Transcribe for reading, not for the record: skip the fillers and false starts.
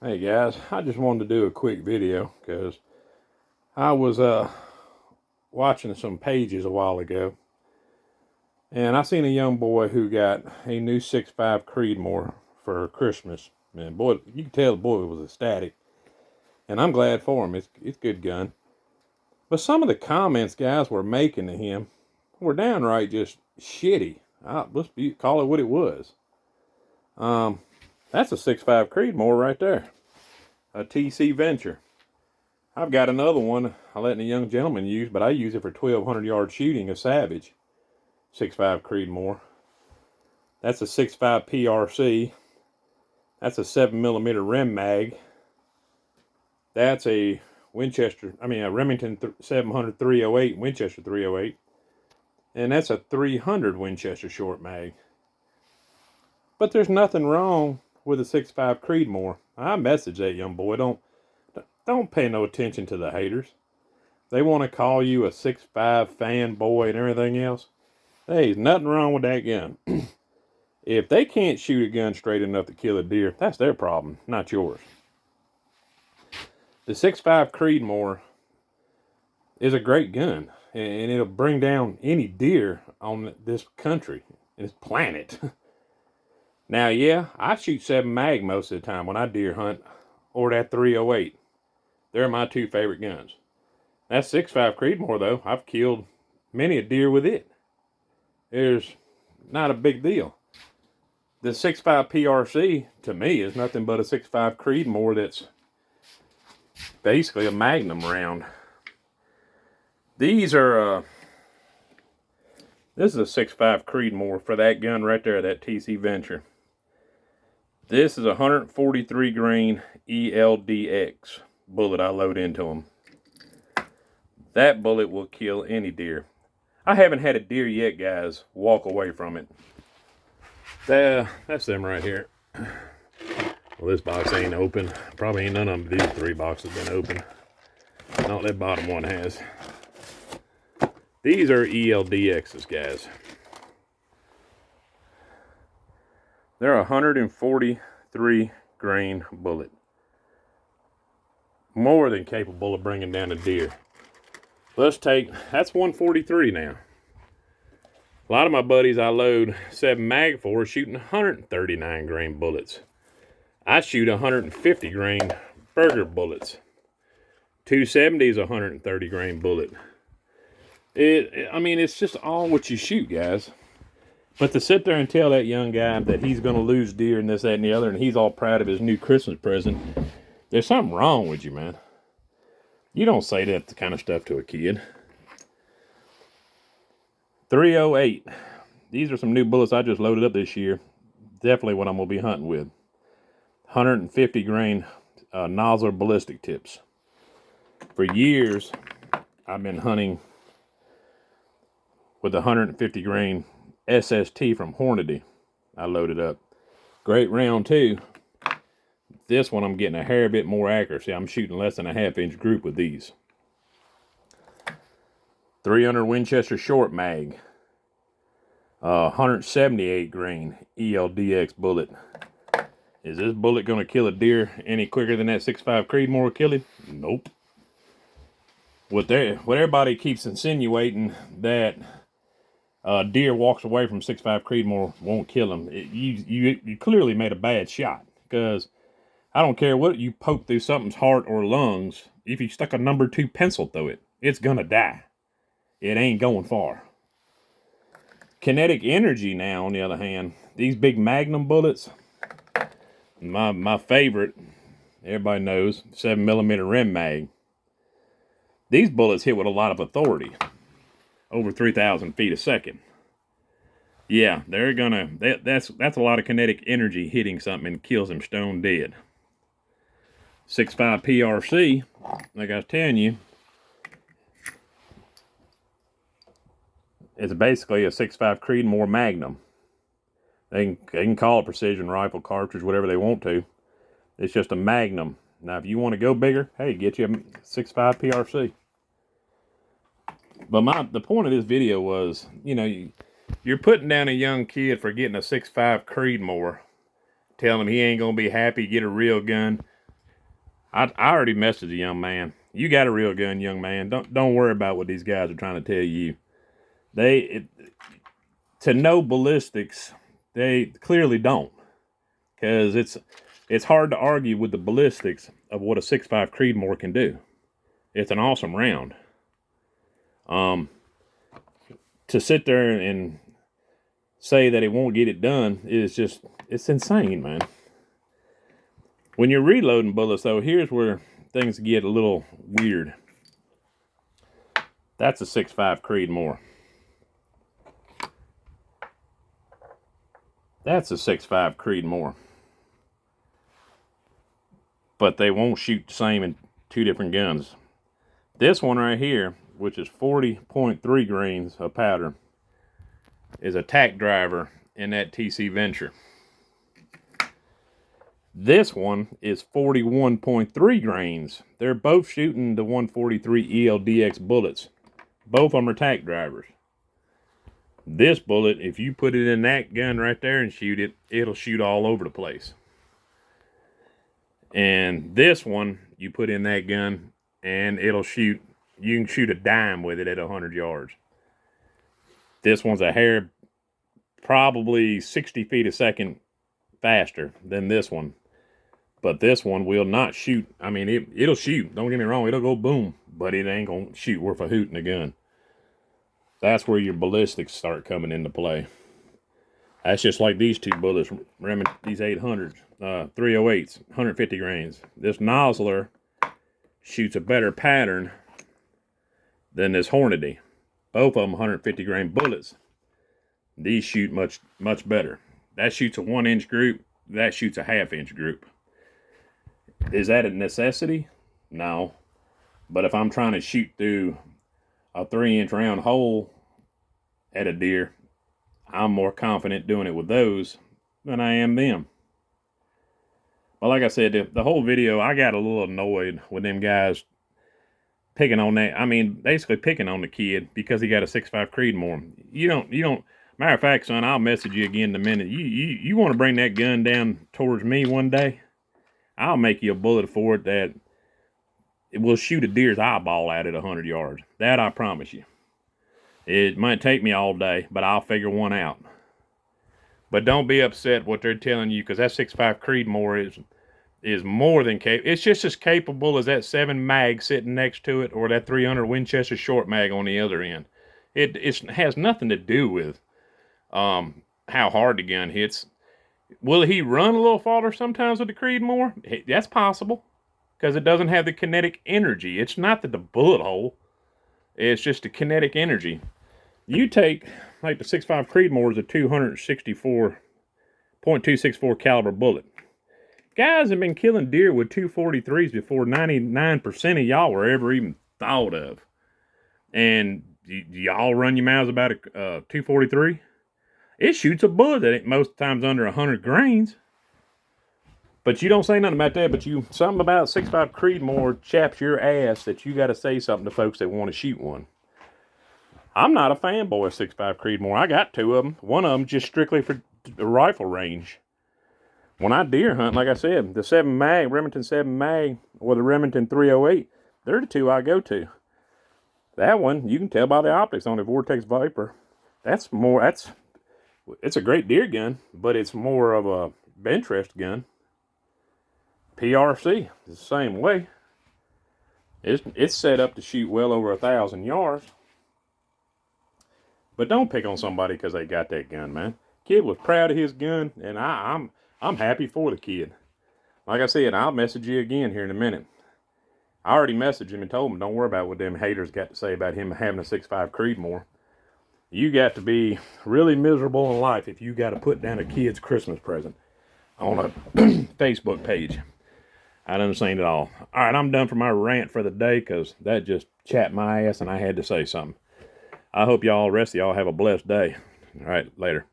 Hey guys, I just wanted to do a quick video because I was watching some pages a while ago, and I seen a young boy who got a new 6.5 Creedmoor for Christmas. Man, boy, you can tell the boy was ecstatic, and I'm glad for him. It's a good gun. But some of the comments guys were making to him were downright just shitty. Call it what it was. That's a 6.5 Creedmoor right there, a TC Venture. I've got another one I let a young gentleman use, but I use it for 1,200 yard shooting, a Savage 6.5 Creedmoor. That's a 6.5 PRC. That's a 7mm Rem mag. That's a Remington 700 308, Winchester 308. And that's a 300 Winchester short mag. But there's nothing wrong with a 6.5 Creedmoor. I messaged that young boy, don't pay no attention to the haters. They want to call you a 6.5 fanboy and everything else. Hey, there's nothing wrong with that gun. If they can't shoot a gun straight enough to kill a deer, that's their problem, not yours. The 6.5 Creedmoor is a great gun, and it'll bring down any deer on this country, this planet. Now, yeah, I shoot 7 mag most of the time when I deer hunt, or that 308. They're my two favorite guns. That 6.5 Creedmoor, though, I've killed many a deer with it. There's not a big deal. The 6.5 PRC, to me, is nothing but a 6.5 Creedmoor that's basically a Magnum round. This is a 6.5 Creedmoor for that gun right there, that TC Venture. This is a 143 grain ELDX bullet I load into them. That bullet will kill any deer. I haven't had a deer yet, guys, walk away from it. That's them right here. Well, this box ain't open. Probably ain't none of them. These 3 boxes been open. No, that bottom one has. These are ELDXs, guys. They're a 143 grain bullet. More than capable of bringing down a deer. That's 143 now. A lot of my buddies I load 7 mag for are shooting 139 grain bullets. I shoot 150 grain burger bullets. 270 is a 130 grain bullet. It's just all what you shoot, guys. But to sit there and tell that young guy that he's going to lose deer and this, that, and the other, and he's all proud of his new Christmas present, there's something wrong with you, man. You don't say that kind of stuff to a kid. 308. These are some new bullets I just loaded up this year. Definitely what I'm going to be hunting with. 150 grain nozzle ballistic tips. For years, I've been hunting with 150 grain SST from Hornady. I loaded up. Great round too. This one I'm getting a hair bit more accuracy. I'm shooting less than a 1/2 inch group with these. 300 Winchester short mag. 178 grain ELDX bullet. Is this bullet going to kill a deer any quicker than that 6.5 Creedmoor will kill him? Nope. What everybody keeps insinuating that deer walks away from 6.5 Creedmoor won't kill him. You clearly made a bad shot, because I don't care what you poke through something's heart or lungs. If you stuck a number 2 pencil through it, it's gonna die. It ain't going far. Kinetic energy now, on the other hand, these big Magnum bullets, my favorite, everybody knows, 7mm Rem mag. These bullets hit with a lot of authority, over 3,000 feet a second. Yeah, that's a lot of kinetic energy hitting something and kills them stone dead. 6.5 PRC, like I was telling you, it's basically a 6.5 Creedmoor Magnum. They can call it precision rifle, cartridge, whatever they want to. It's just a Magnum. Now, if you want to go bigger, hey, get you a 6.5 PRC. But the point of this video was, you're putting down a young kid for getting a 6.5 Creedmoor, telling him he ain't going to be happy, get a real gun. I already messaged the young man. You got a real gun, young man. Don't worry about what these guys are trying to tell you. To know ballistics, they clearly don't, because it's hard to argue with the ballistics of what a 6.5 Creedmoor can do. It's an awesome round. To sit there and say that it won't get it done is just, it's insane, man. When you're reloading bullets, though, here's where things get a little weird. That's a 6.5 Creedmoor. That's a 6.5 Creedmoor. But they won't shoot the same in two different guns. This one right here, which is 40.3 grains of powder, is a tack driver in that TC Venture. This one is 41.3 grains. They're both shooting the 143 ELDX bullets. Both of them are tack drivers. This bullet, if you put it in that gun right there and shoot it, it'll shoot all over the place. And this one, you put in that gun and it'll shoot, you can shoot a dime with it at 100 yards. This one's a hair, probably 60 feet a second faster than this one. But this one will not shoot. I mean, it'll shoot. Don't get me wrong. It'll go boom. But it ain't going to shoot worth a hoot in a gun. That's where your ballistics start coming into play. That's just like these two bullets. These 800s. 308s. 150 grains. This Nosler shoots a better pattern than this Hornady. Both of them 150 grain bullets. These shoot much, much better. That shoots a 1-inch group. That shoots a 1/2-inch group. Is that a necessity? No. But if I'm trying to shoot through a 3-inch round hole at a deer, I'm more confident doing it with those than I am them. But like I said, the whole video, I got a little annoyed with them guys picking on that. I mean, basically picking on the kid because he got a 6.5 Creedmoor. You don't, matter of fact, son, I'll message you again in a minute. You want to bring that gun down towards me one day? I'll make you a bullet for it that it will shoot a deer's eyeball out at 100 yards. That I promise you. It might take me all day, but I'll figure one out. But don't be upset what they're telling you, because that 6.5 Creedmoor is more than capable. It's just as capable as that 7 mag sitting next to it, or that 300 Winchester short mag on the other end. It has nothing to do with how hard the gun hits. Will he run a little farther sometimes with the Creedmoor? That's possible, because it doesn't have the kinetic energy. It's not the bullet hole. It's just the kinetic energy. You take, like the 6.5 Creedmoor is a 264.264 caliber bullet. Guys have been killing deer with 243s before 99% of y'all were ever even thought of. And y'all run your mouths about a 243? It shoots a bullet that ain't most times under 100 grains. But you don't say nothing about that, but something about 6.5 Creedmoor chaps your ass that you got to say something to folks that want to shoot one. I'm not a fanboy of 6.5 Creedmoor. I got 2 of them. One of them just strictly for the rifle range. When I deer hunt, like I said, the 7 mag, Remington 7 mag, or the Remington 308, they're the 2 I go to. That one, you can tell by the optics on the Vortex Viper. It's a great deer gun, but it's more of a bench rest gun. PRC is the same way. It's set up to shoot well over 1,000 yards. But don't pick on somebody because they got that gun, man. Kid was proud of his gun, and I'm happy for the kid. Like I said, I'll message you again here in a minute. I already messaged him and told him, don't worry about what them haters got to say about him having a 6.5 Creedmoor. You got to be really miserable in life if you got to put down a kid's Christmas present on a Facebook page. I done seen it all. All right, I'm done for my rant for the day because that just chapped my ass and I had to say something. I hope rest of y'all have a blessed day. All right, later.